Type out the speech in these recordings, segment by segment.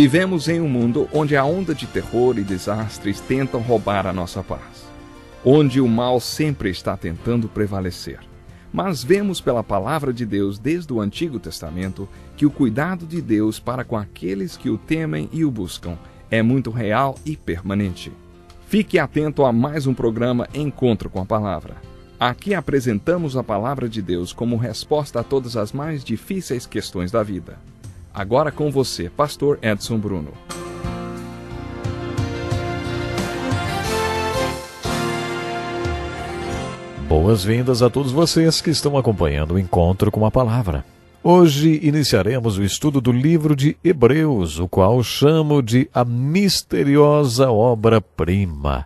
Vivemos em um mundo onde a onda de terror e desastres tentam roubar a nossa paz, onde o mal sempre está tentando prevalecer. Mas vemos pela palavra de Deus desde o Antigo Testamento que o cuidado de Deus para com aqueles que o temem e o buscam é muito real e permanente. Fique atento a mais um programa Encontro com a Palavra. Aqui apresentamos a palavra de Deus como resposta a todas as mais difíceis questões da vida. Agora com você, Pastor Edson Bruno. Boas-vindas a todos vocês que estão acompanhando o Encontro com a Palavra. Hoje iniciaremos o estudo do livro de Hebreus, o qual chamo de a misteriosa obra-prima.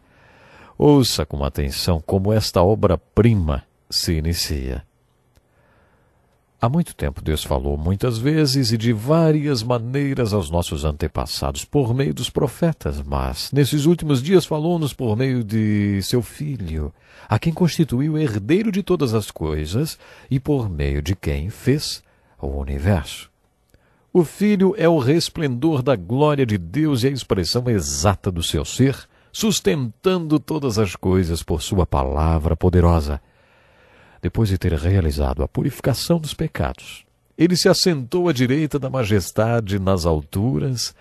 Ouça com atenção como esta obra-prima se inicia. Há muito tempo Deus falou muitas vezes e de várias maneiras aos nossos antepassados por meio dos profetas, mas nesses últimos dias falou-nos por meio de seu Filho, a quem constituiu herdeiro de todas as coisas e por meio de quem fez o universo. O Filho é o resplendor da glória de Deus e a expressão exata do seu ser, sustentando todas as coisas por sua palavra poderosa. Depois de ter realizado a purificação dos pecados, ele se assentou à direita da majestade nas alturas,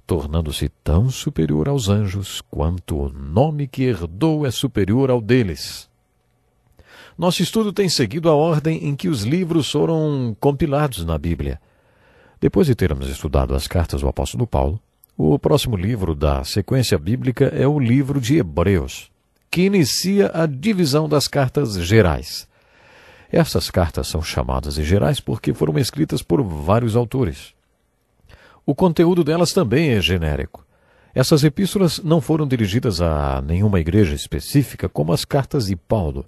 tornando-se tão superior aos anjos quanto o nome que herdou é superior ao deles. Nosso estudo tem seguido a ordem em que os livros foram compilados na Bíblia. Depois de termos estudado as cartas do apóstolo Paulo, o próximo livro da sequência bíblica é o livro de Hebreus, que inicia a divisão das cartas gerais. Essas cartas são chamadas de gerais porque foram escritas por vários autores. O conteúdo delas também é genérico. Essas epístolas não foram dirigidas a nenhuma igreja específica como as cartas de Paulo,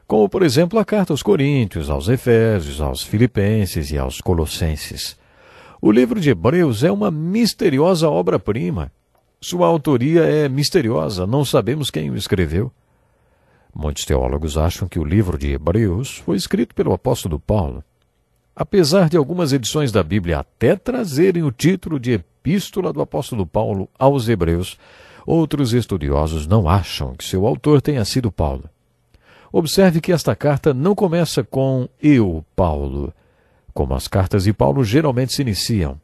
como, por exemplo, a carta aos Coríntios, aos Efésios, aos Filipenses e aos Colossenses. O livro de Hebreus é uma misteriosa obra-prima. Sua autoria é misteriosa, não sabemos quem o escreveu. Muitos teólogos acham que o livro de Hebreus foi escrito pelo apóstolo Paulo. Apesar de algumas edições da Bíblia até trazerem o título de Epístola do apóstolo Paulo aos Hebreus, outros estudiosos não acham que seu autor tenha sido Paulo. Observe que esta carta não começa com eu, Paulo, como as cartas de Paulo geralmente se iniciam.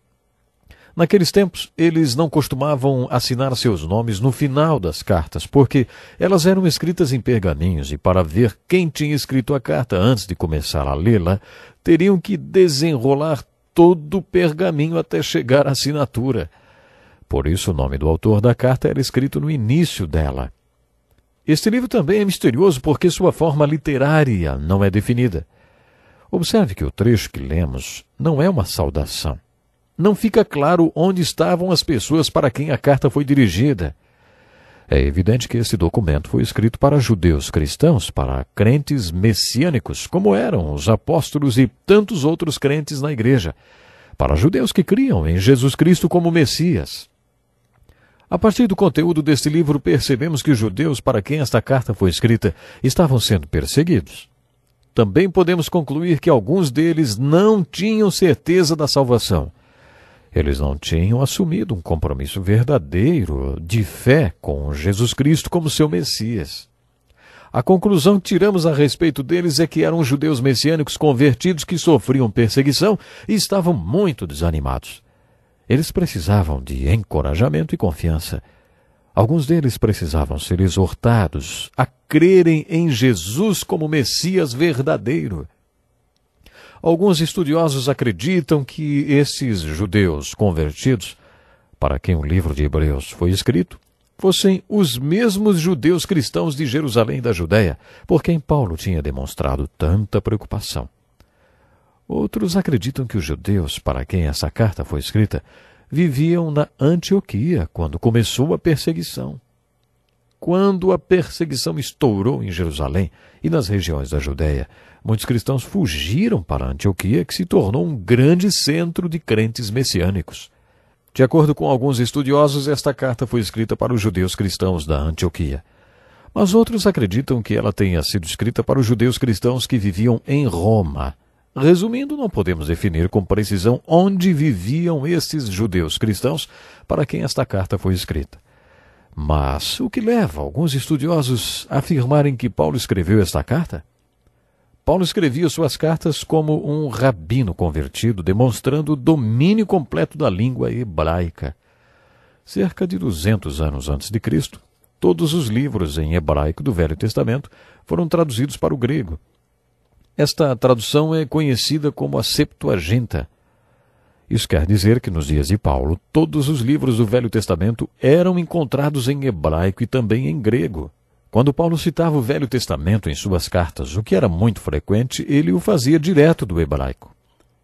Naqueles tempos, eles não costumavam assinar seus nomes no final das cartas, porque elas eram escritas em pergaminhos e para ver quem tinha escrito a carta antes de começar a lê-la, teriam que desenrolar todo o pergaminho até chegar à assinatura. Por isso, o nome do autor da carta era escrito no início dela. Este livro também é misterioso porque sua forma literária não é definida. Observe que o trecho que lemos não é uma saudação. Não fica claro onde estavam as pessoas para quem a carta foi dirigida. É evidente que esse documento foi escrito para judeus cristãos, para crentes messiânicos, como eram os apóstolos e tantos outros crentes na igreja, para judeus que criam em Jesus Cristo como Messias. A partir do conteúdo deste livro, percebemos que os judeus para quem esta carta foi escrita estavam sendo perseguidos. Também podemos concluir que alguns deles não tinham certeza da salvação. Eles não tinham assumido um compromisso verdadeiro de fé com Jesus Cristo como seu Messias. A conclusão que tiramos a respeito deles é que eram judeus messiânicos convertidos que sofriam perseguição e estavam muito desanimados. Eles precisavam de encorajamento e confiança. Alguns deles precisavam ser exortados a crerem em Jesus como Messias verdadeiro. Alguns estudiosos acreditam que esses judeus convertidos, para quem o livro de Hebreus foi escrito, fossem os mesmos judeus cristãos de Jerusalém da Judéia, por quem Paulo tinha demonstrado tanta preocupação. Outros acreditam que os judeus, para quem essa carta foi escrita, viviam na Antioquia quando começou a perseguição. Quando a perseguição estourou em Jerusalém e nas regiões da Judéia, muitos cristãos fugiram para Antioquia, que se tornou um grande centro de crentes messiânicos. De acordo com alguns estudiosos, esta carta foi escrita para os judeus cristãos da Antioquia. Mas outros acreditam que ela tenha sido escrita para os judeus cristãos que viviam em Roma, Resumindo, não podemos definir com precisão onde viviam estes judeus cristãos para quem esta carta foi escrita. Mas o que leva alguns estudiosos a afirmarem que Paulo escreveu esta carta? Paulo escrevia suas cartas como um rabino convertido, demonstrando o domínio completo da língua hebraica. Cerca de 200 anos antes de Cristo, todos os livros em hebraico do Velho Testamento foram traduzidos para o grego. Esta tradução é conhecida como a Septuaginta. Isso quer dizer que nos dias de Paulo, todos os livros do Velho Testamento eram encontrados em hebraico e também em grego. Quando Paulo citava o Velho Testamento em suas cartas, o que era muito frequente, ele o fazia direto do hebraico.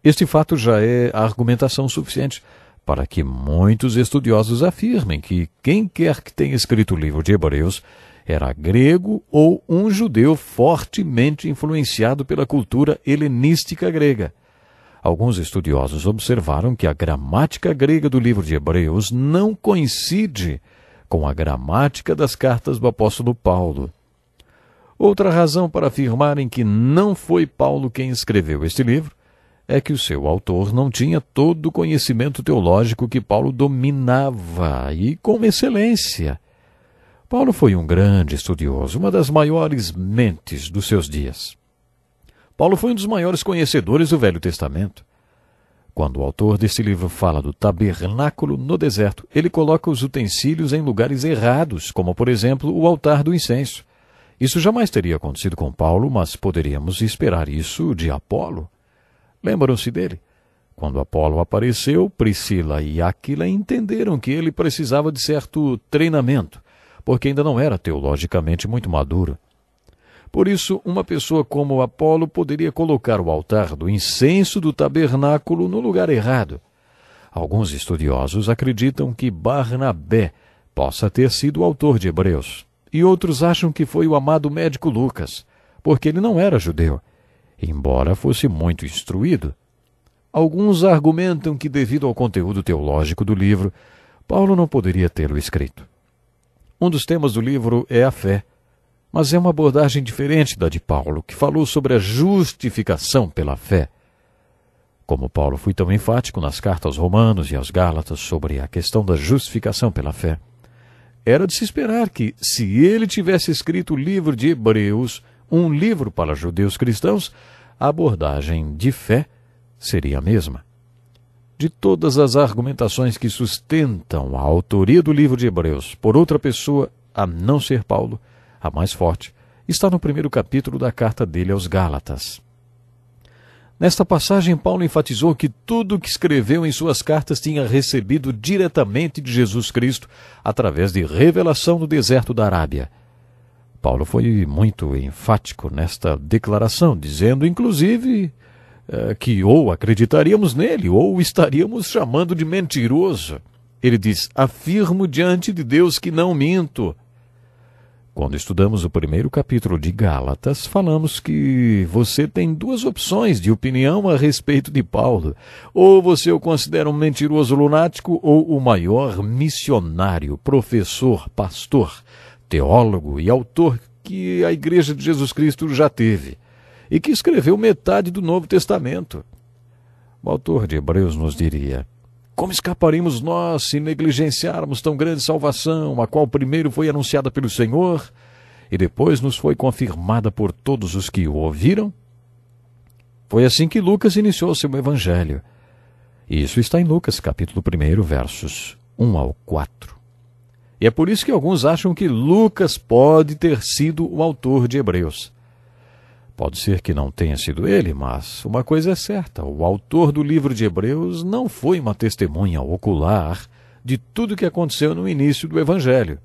Este fato já é argumentação suficiente para que muitos estudiosos afirmem que quem quer que tenha escrito o livro de Hebreus era grego ou um judeu fortemente influenciado pela cultura helenística grega. Alguns estudiosos observaram que a gramática grega do livro de Hebreus não coincide com a gramática das cartas do apóstolo Paulo. Outra razão para afirmarem que não foi Paulo quem escreveu este livro é que o seu autor não tinha todo o conhecimento teológico que Paulo dominava, e com excelência. Paulo foi um grande estudioso, uma das maiores mentes dos seus dias. Paulo foi um dos maiores conhecedores do Velho Testamento. Quando o autor deste livro fala do tabernáculo no deserto, ele coloca os utensílios em lugares errados, como, por exemplo, o altar do incenso. Isso jamais teria acontecido com Paulo, mas poderíamos esperar isso de Apolo. Lembram-se dele? Quando Apolo apareceu, Priscila e Áquila entenderam que ele precisava de certo treinamento, porque ainda não era teologicamente muito maduro. Por isso, uma pessoa como Apolo poderia colocar o altar do incenso do tabernáculo no lugar errado. Alguns estudiosos acreditam que Barnabé possa ter sido o autor de Hebreus, e outros acham que foi o amado médico Lucas, porque ele não era judeu, embora fosse muito instruído. Alguns argumentam que, devido ao conteúdo teológico do livro, Paulo não poderia tê-lo escrito. Um dos temas do livro é a fé, mas é uma abordagem diferente da de Paulo, que falou sobre a justificação pela fé. Como Paulo foi tão enfático nas cartas aos Romanos e aos Gálatas sobre a questão da justificação pela fé, era de se esperar que, se ele tivesse escrito o livro de Hebreus, um livro para judeus cristãos, a abordagem de fé seria a mesma. De todas as argumentações que sustentam a autoria do livro de Hebreus por outra pessoa, a não ser Paulo, a mais forte, está no primeiro capítulo da carta dele aos Gálatas. Nesta passagem, Paulo enfatizou que tudo o que escreveu em suas cartas tinha recebido diretamente de Jesus Cristo através de revelação no deserto da Arábia. Paulo foi muito enfático nesta declaração, dizendo, inclusive, que ou acreditaríamos nele ou estaríamos chamando de mentiroso. Ele diz, afirmo diante de Deus que não minto. Quando estudamos o primeiro capítulo de Gálatas, falamos que você tem duas opções de opinião a respeito de Paulo. Ou você o considera um mentiroso lunático ou o maior missionário, professor, pastor, teólogo e autor que a Igreja de Jesus Cristo já teve, e que escreveu metade do Novo Testamento. O autor de Hebreus nos diria, como escaparemos nós se negligenciarmos tão grande salvação, a qual primeiro foi anunciada pelo Senhor, e depois nos foi confirmada por todos os que o ouviram? Foi assim que Lucas iniciou seu evangelho. Isso está em Lucas, capítulo 1, versos 1 ao 4. E é por isso que alguns acham que Lucas pode ter sido o autor de Hebreus. Pode ser que não tenha sido ele, mas uma coisa é certa, o autor do livro de Hebreus não foi uma testemunha ocular de tudo o que aconteceu no início do Evangelho.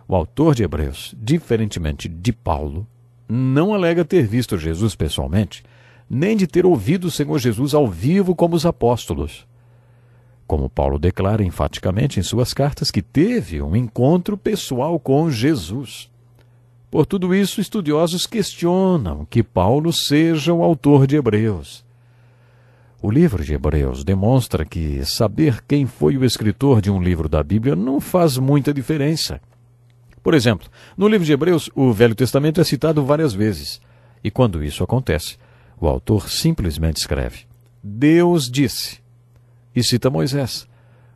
O autor de Hebreus, diferentemente de Paulo, não alega ter visto Jesus pessoalmente, nem de ter ouvido o Senhor Jesus ao vivo como os apóstolos. Como Paulo declara enfaticamente em suas cartas que teve um encontro pessoal com Jesus. Por tudo isso, estudiosos questionam que Paulo seja o autor de Hebreus. O livro de Hebreus demonstra que saber quem foi o escritor de um livro da Bíblia não faz muita diferença. Por exemplo, no livro de Hebreus, o Velho Testamento é citado várias vezes, e quando isso acontece, O autor simplesmente escreve: Deus disse, e cita Moisés.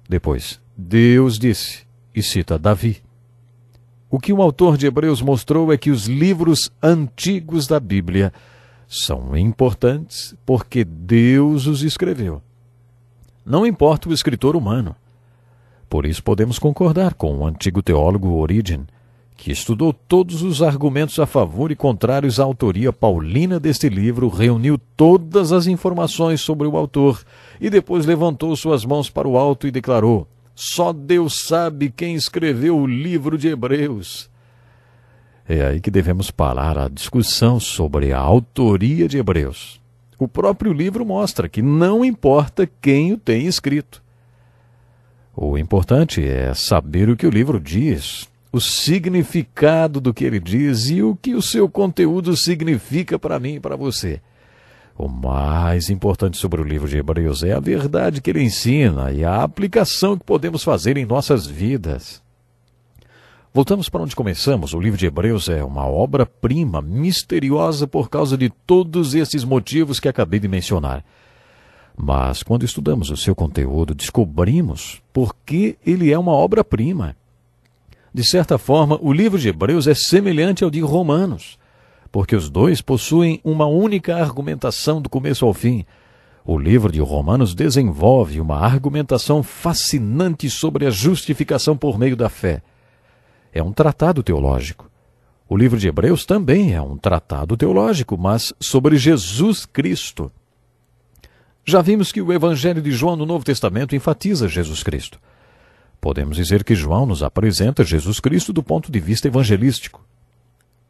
Depois, Deus disse, e cita Davi. O que o autor de Hebreus mostrou é que os livros antigos da Bíblia são importantes porque Deus os escreveu. Não importa o escritor humano. Por isso podemos concordar com o antigo teólogo Origen, que estudou todos os argumentos a favor e contrários à autoria paulina deste livro, reuniu todas as informações sobre o autor e depois levantou suas mãos para o alto e declarou: só Deus sabe quem escreveu o livro de Hebreus. É aí que devemos parar a discussão sobre a autoria de Hebreus. O próprio livro mostra que não importa quem o tenha escrito. O importante é saber o que o livro diz, o significado do que ele diz e o que o seu conteúdo significa para mim e para você. O mais importante sobre o livro de Hebreus é a verdade que ele ensina e a aplicação que podemos fazer em nossas vidas. Voltamos para onde começamos. O livro de Hebreus é uma obra-prima misteriosa por causa de todos esses motivos que acabei de mencionar. Mas quando estudamos o seu conteúdo, descobrimos por que ele é uma obra-prima. De certa forma, o livro de Hebreus é semelhante ao de Romanos, porque os dois possuem uma única argumentação do começo ao fim. O livro de Romanos desenvolve uma argumentação fascinante sobre a justificação por meio da fé. É um tratado teológico. O livro de Hebreus também é um tratado teológico, mas sobre Jesus Cristo. Já vimos que o Evangelho de João no Novo Testamento enfatiza Jesus Cristo. Podemos dizer que João nos apresenta Jesus Cristo do ponto de vista evangelístico.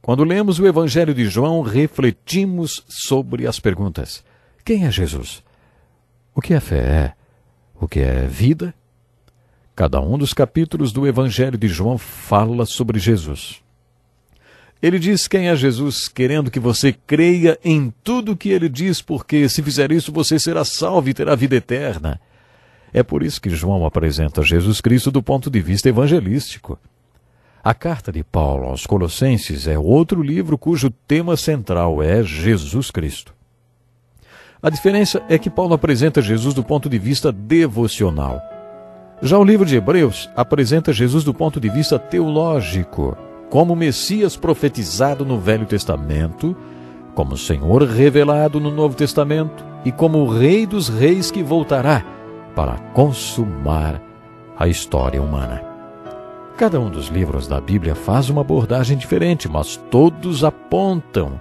Quando lemos o Evangelho de João, refletimos sobre as perguntas: quem é Jesus? O que é fé? O que é vida? Cada um dos capítulos do Evangelho de João fala sobre Jesus. Ele diz quem é Jesus, querendo que você creia em tudo o que ele diz, porque se fizer isso você será salvo e terá vida eterna. É por isso que João apresenta Jesus Cristo do ponto de vista evangelístico. A carta de Paulo aos Colossenses é outro livro cujo tema central é Jesus Cristo. A diferença é que Paulo apresenta Jesus do ponto de vista devocional. Já o livro de Hebreus apresenta Jesus do ponto de vista teológico, como o Messias profetizado no Velho Testamento, como o Senhor revelado no Novo Testamento e como o Rei dos Reis que voltará para consumar a história humana. Cada um dos livros da Bíblia faz uma abordagem diferente, mas todos apontam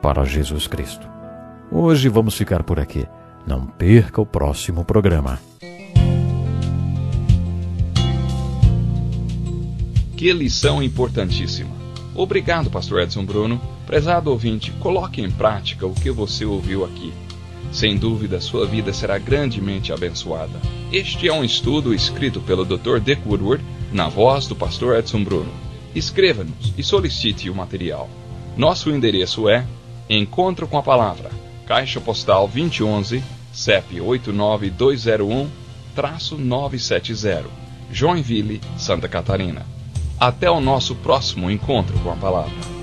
para Jesus Cristo. Hoje vamos ficar por aqui. Não perca o próximo programa. Que lição importantíssima. Obrigado, Pastor Edson Bruno. Prezado ouvinte, coloque em prática o que você ouviu aqui. Sem dúvida, sua vida será grandemente abençoada. Este é um estudo escrito pelo Dr. Dick Woodward, na voz do Pastor Edson Bruno. Escreva-nos e solicite o material. Nosso endereço é Encontro com a Palavra, Caixa Postal 2011, CEP 89201-970, Joinville, Santa Catarina. Até o nosso próximo Encontro com a Palavra.